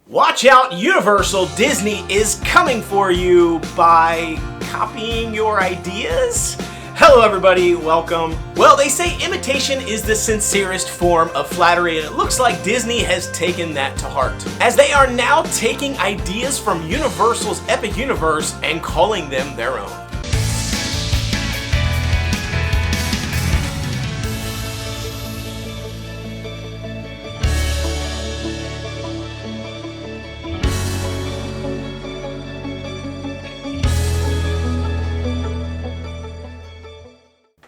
Watch out, Universal, Disney is coming for you by copying your ideas? Hello everybody, welcome. Well, they say imitation is the sincerest form of flattery, and it looks like Disney has taken that to heart, as they are now taking ideas from Universal's Epic Universe and calling them their own.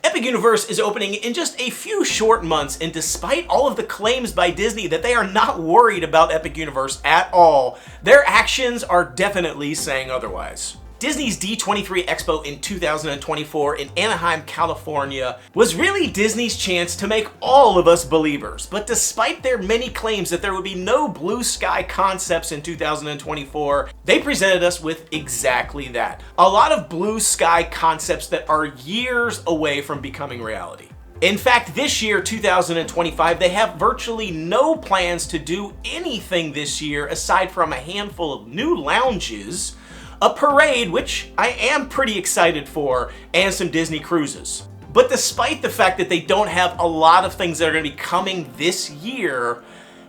Epic Universe is opening in just a few short months, and despite all of the claims by Disney that they are not worried about Epic Universe at all, their actions are definitely saying otherwise. Disney's D23 Expo in 2024 in Anaheim, California was really Disney's chance to make all of us believers. But despite their many claims that there would be no blue sky concepts in 2024, they presented us with exactly that. A lot of blue sky concepts that are years away from becoming reality. In fact, this year, 2025, they have virtually no plans to do anything this year aside from a handful of new lounges, a parade, which I am pretty excited for, and some Disney cruises. But despite the fact that they don't have a lot of things that are going to be coming this year,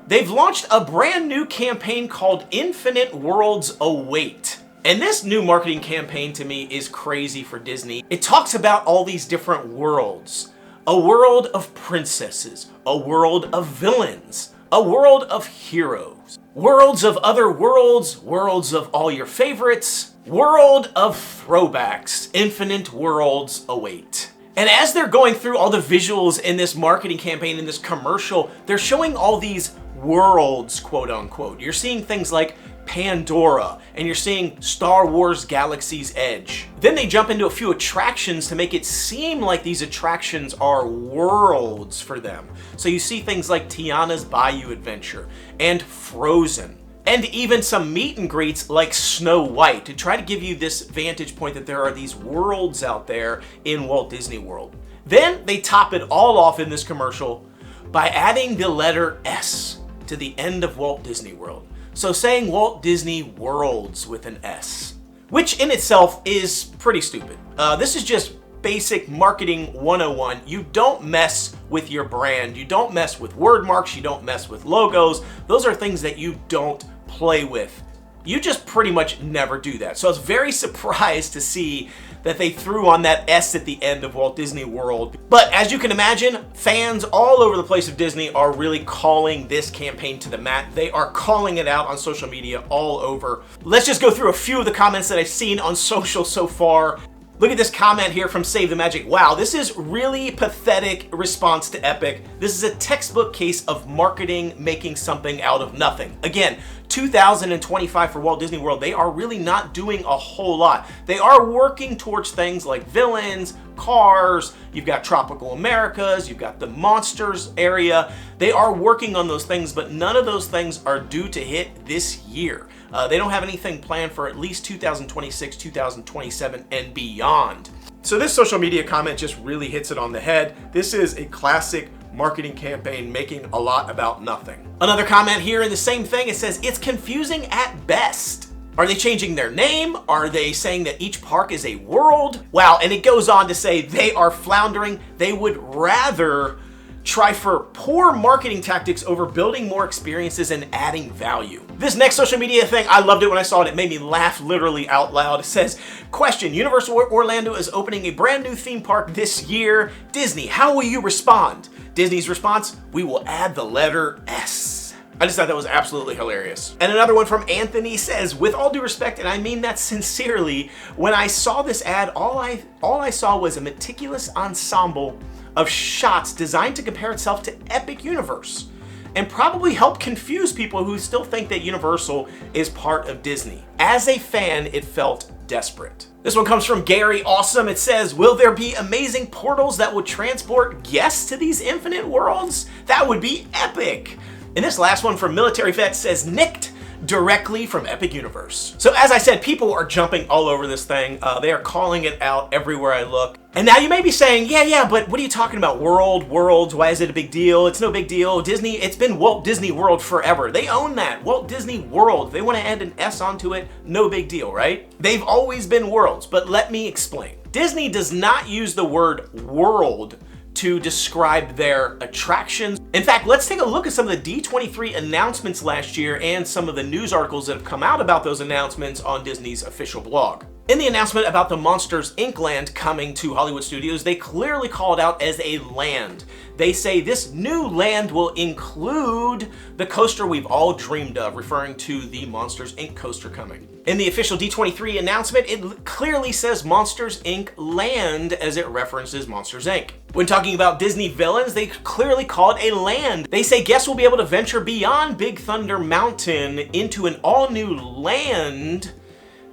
they've launched a brand new campaign called Infinite Worlds Await. And this new marketing campaign to me is crazy for Disney. It talks about all these different worlds. A world of princesses, a world of villains, a world of heroes, worlds of other worlds, worlds of all your favorites, world of throwbacks, infinite worlds await. And as they're going through all the visuals in this marketing campaign, in this commercial, they're showing all these worlds, quote unquote. You're seeing things like Pandora, and you're seeing Star Wars Galaxy's Edge. Then they jump into a few attractions to make it seem like these attractions are worlds for them. So you see things like Tiana's Bayou Adventure and Frozen, and even some meet and greets like Snow White to try to give you this vantage point that there are these worlds out there in Walt Disney World. Then they top it all off in this commercial by adding the letter S to the end of Walt Disney World. So saying Walt Disney Worlds with an S, which in itself is pretty stupid. This is just basic marketing 101. You don't mess with your brand. You don't mess with word marks. You don't mess with logos. Those are things that you don't play with. You just pretty much never do that. So I was very surprised to see that they threw on that S at the end of Walt Disney World. But as you can imagine, fans all over the place of Disney are really calling this campaign to the mat. They are calling it out on social media all over. Let's just go through a few of the comments that I've seen on social so far. Look at this comment here from Save the Magic. Wow, this is really pathetic response to Epic. This is a textbook case of marketing making something out of nothing. Again, 2025 for Walt Disney World, they are really not doing a whole lot. They are working towards things like villains, cars, you've got Tropical Americas, you've got the monsters area. They are working on those things, but none of those things are due to hit this year. They don't have anything planned for at least 2026, 2027, and beyond. So this social media comment just really hits it on the head. This is a classic marketing campaign making a lot about nothing. Another comment here in the same thing, it says, it's confusing at best. Are they changing their name? Are they saying that each park is a world? Wow, and it goes on to say they are floundering. They would rather try for poor marketing tactics over building more experiences and adding value. This next social media thing, I loved it when I saw it. It made me laugh literally out loud. It says, question, Universal Orlando is opening a brand new theme park this year. Disney, how will you respond? Disney's response, we will add the letter S. I just thought that was absolutely hilarious. And another one from Anthony says, with all due respect, and I mean that sincerely, when I saw this ad, all I saw was a meticulous ensemble of shots designed to compare itself to Epic Universe and probably help confuse people who still think that Universal is part of Disney. As a fan, it felt desperate. This one comes from Gary Awesome. It says, will there be amazing portals that would transport guests to these infinite worlds? That would be epic. And this last one from Military Vet says, nicked. directly from Epic Universe. So as I said, people are jumping all over this thing. They are calling it out everywhere I look. And now you may be saying, yeah, but what are you talking about? Worlds, why is it a big deal? It's no big deal. Disney, it's been Walt Disney World forever. They own that, Walt Disney World. They want to add an S onto it, no big deal, right? They've always been worlds, but let me explain. Disney does not use the word world to describe their attractions. In fact, let's take a look at some of the D23 announcements last year and some of the news articles that have come out about those announcements on Disney's official blog. In the announcement about the Monsters, Inc. land coming to Hollywood Studios, they clearly call it out as a land. They say this new land will include the coaster we've all dreamed of, referring to the Monsters, Inc. coaster coming. In the official D23 announcement, it clearly says Monsters, Inc. land as it references Monsters, Inc. When talking about Disney villains, they clearly call it a land. They say guests will be able to venture beyond Big Thunder Mountain into an all-new land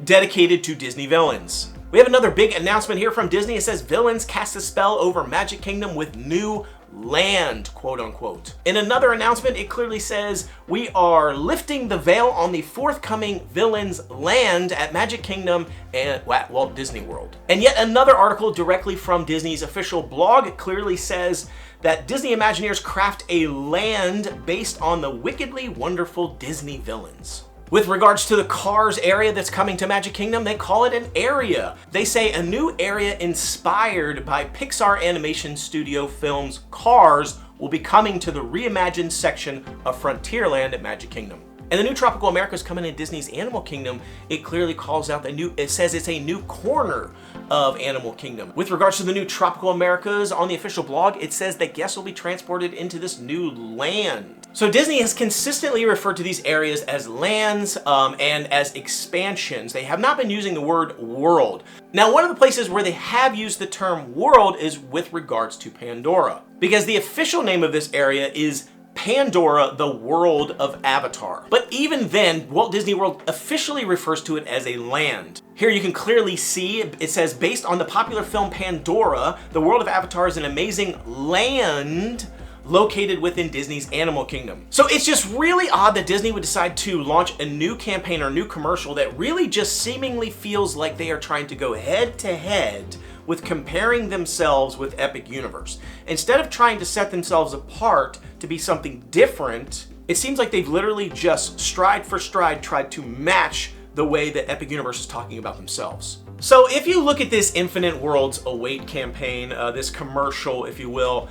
dedicated to Disney villains. We have another big announcement here from Disney. It says villains cast a spell over Magic Kingdom with new land, quote unquote. In another announcement, it clearly says we are lifting the veil on the forthcoming villains land at Magic Kingdom and at Walt Disney World. And yet another article directly from Disney's official blog clearly says that Disney Imagineers craft a land based on the wickedly wonderful Disney villains. With regards to the Cars area that's coming to Magic Kingdom, they call it an area. They say a new area inspired by Pixar Animation Studio films Cars will be coming to the reimagined section of Frontierland at Magic Kingdom. And the new Tropical Americas coming in Disney's Animal Kingdom, it clearly calls out it says it's a new corner of Animal Kingdom. With regards to the new Tropical Americas on the official blog, it says that guests will be transported into this new land. So Disney has consistently referred to these areas as lands and as expansions. They have not been using the word world. Now, one of the places where they have used the term world is with regards to Pandora, because the official name of this area is Pandora, the World of Avatar. But even then, Walt Disney World officially refers to it as a land. Here you can clearly see it says, based on the popular film Pandora, the World of Avatar is an amazing land located within Disney's Animal Kingdom. So it's just really odd that Disney would decide to launch a new campaign or new commercial that really just seemingly feels like they are trying to go head to head with comparing themselves with Epic Universe. Instead of trying to set themselves apart to be something different, it seems like they've literally just stride for stride tried to match the way that Epic Universe is talking about themselves. So if you look at this Infinite Worlds Await campaign, this commercial, if you will,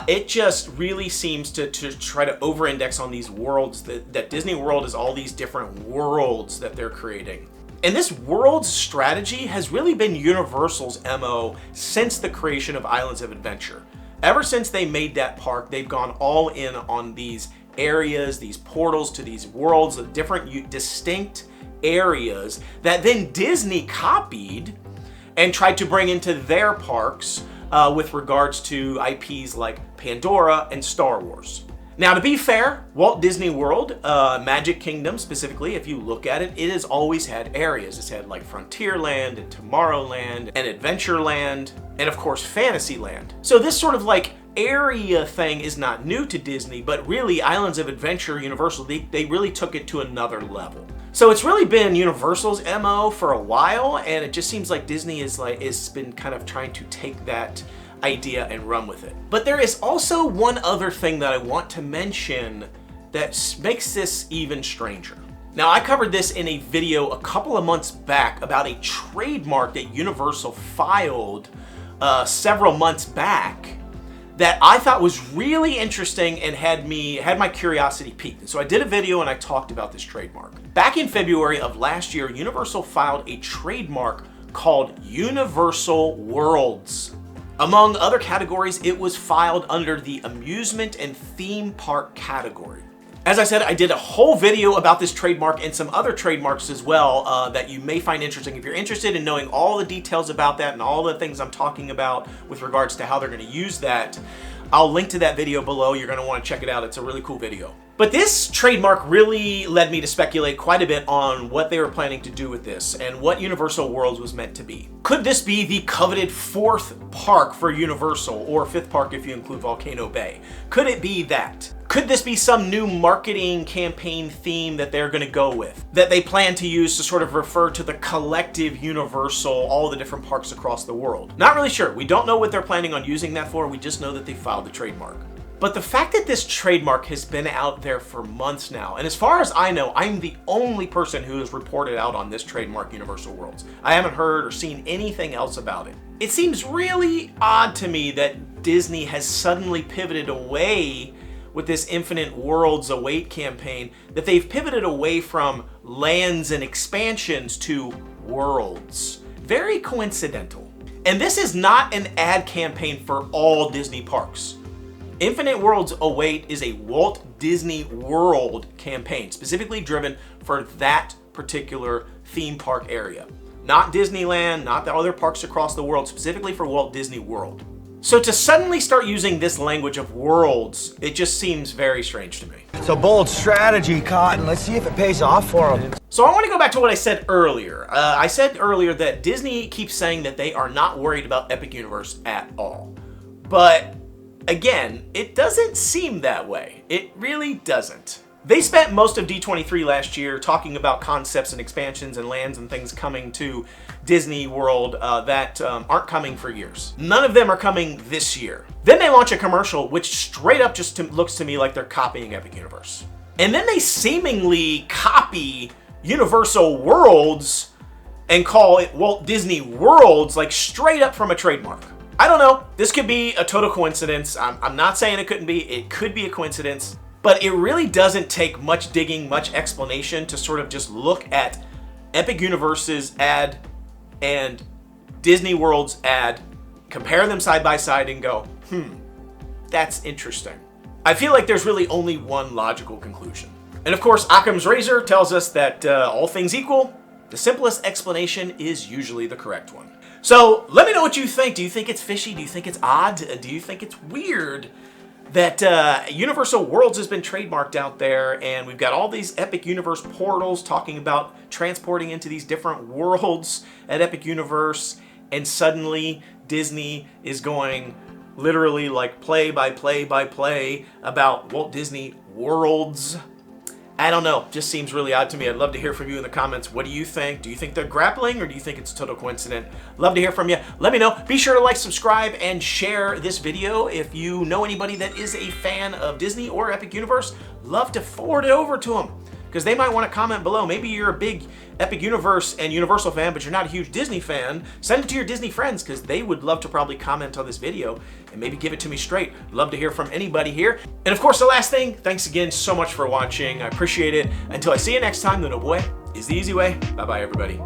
it just really seems to try to over-index on these worlds, that Disney World is all these different worlds that they're creating. And this world strategy has really been Universal's MO since the creation of Islands of Adventure. Ever since they made that park, they've gone all in on these areas, these portals to these worlds of different distinct areas that then Disney copied and tried to bring into their parks with regards to IPs like Pandora and Star Wars. Now, to be fair, Walt Disney World, Magic Kingdom specifically, if you look at it, it has always had areas. It's had like Frontierland and Tomorrowland and Adventureland and of course Fantasyland. So this sort of like area thing is not new to Disney, but really Islands of Adventure, Universal, they really took it to another level. So it's really been Universal's MO for a while, and it just seems like Disney is been kind of trying to take that idea and run with it. But there is also one other thing that I want to mention that makes this even stranger. Now, I covered this in a video a couple of months back about a trademark that Universal filed several months back that I thought was really interesting and had my curiosity piqued. And so I did a video and I talked about this trademark. Back in February of last year, Universal filed a trademark called Universal Worlds. Among other categories, it was filed under the amusement and theme park category. As I said, I did a whole video about this trademark and some other trademarks as well that you may find interesting. If you're interested in knowing all the details about that and all the things I'm talking about with regards to how they're going to use that, I'll link to that video below. You're going to want to check it out. It's a really cool video. But this trademark really led me to speculate quite a bit on what they were planning to do with this and what Universal Worlds was meant to be. Could this be the coveted 4th park for Universal, or 5th park if you include Volcano Bay? Could it be that? Could this be some new marketing campaign theme that they're going to go with, that they plan to use to sort of refer to the collective Universal, all the different parks across the world? Not really sure. We don't know what they're planning on using that for. We just know that they filed the trademark. But the fact that this trademark has been out there for months now, and as far as I know, I'm the only person who has reported out on this trademark Universal Worlds. I haven't heard or seen anything else about it. It seems really odd to me that Disney has suddenly pivoted away with this Infinite Worlds Await campaign, that they've pivoted away from lands and expansions to worlds. Very coincidental. And this is not an ad campaign for all Disney parks. Infinite Worlds Await is a Walt Disney World campaign, specifically driven for that particular theme park area. Not Disneyland, not the other parks across the world, specifically for Walt Disney World. So to suddenly start using this language of worlds, it just seems very strange to me. It's a bold strategy, Cotton. Let's see if it pays off for them. So I want to go back to what I said earlier. I said earlier that Disney keeps saying that they are not worried about Epic Universe at all. But again, it doesn't seem that way. It really doesn't. They spent most of D23 last year talking about concepts and expansions and lands and things coming to Disney World that aren't coming for years. None of them are coming this year. Then they launch a commercial which straight up just looks to me like they're copying Epic Universe. And then they seemingly copy Universal Worlds and call it Walt Disney Worlds, like straight up from a trademark. I don't know. This could be a total coincidence. I'm not saying it couldn't be. It could be a coincidence. But it really doesn't take much digging, much explanation to sort of just look at Epic Universe's ad and Disney World's ad, compare them side by side and go, that's interesting. I feel like there's really only one logical conclusion. And of course, Occam's razor tells us that all things equal, the simplest explanation is usually the correct one. So let me know what you think. Do you think it's fishy? Do you think it's odd? Do you think it's weird that Universal Worlds has been trademarked out there, and we've got all these Epic Universe portals talking about transporting into these different worlds at Epic Universe, and suddenly Disney is going literally like play by play by play about Walt Disney Worlds? I don't know. Just seems really odd to me. I'd love to hear from you in the comments. What do you think? Do you think they're grappling, or do you think it's a total coincidence? Love to hear from you. Let me know. Be sure to like, subscribe, and share this video. If you know anybody that is a fan of Disney or Epic Universe, love to forward it over to them, because they might want to comment below. Maybe you're a big Epic Universe and Universal fan, but you're not a huge Disney fan. Send it to your Disney friends, because they would love to probably comment on this video and maybe give it to me straight. Love to hear from anybody here. And of course, the last thing, thanks again so much for watching. I appreciate it. Until I see you next time, the noble way is the easy way. Bye-bye, everybody.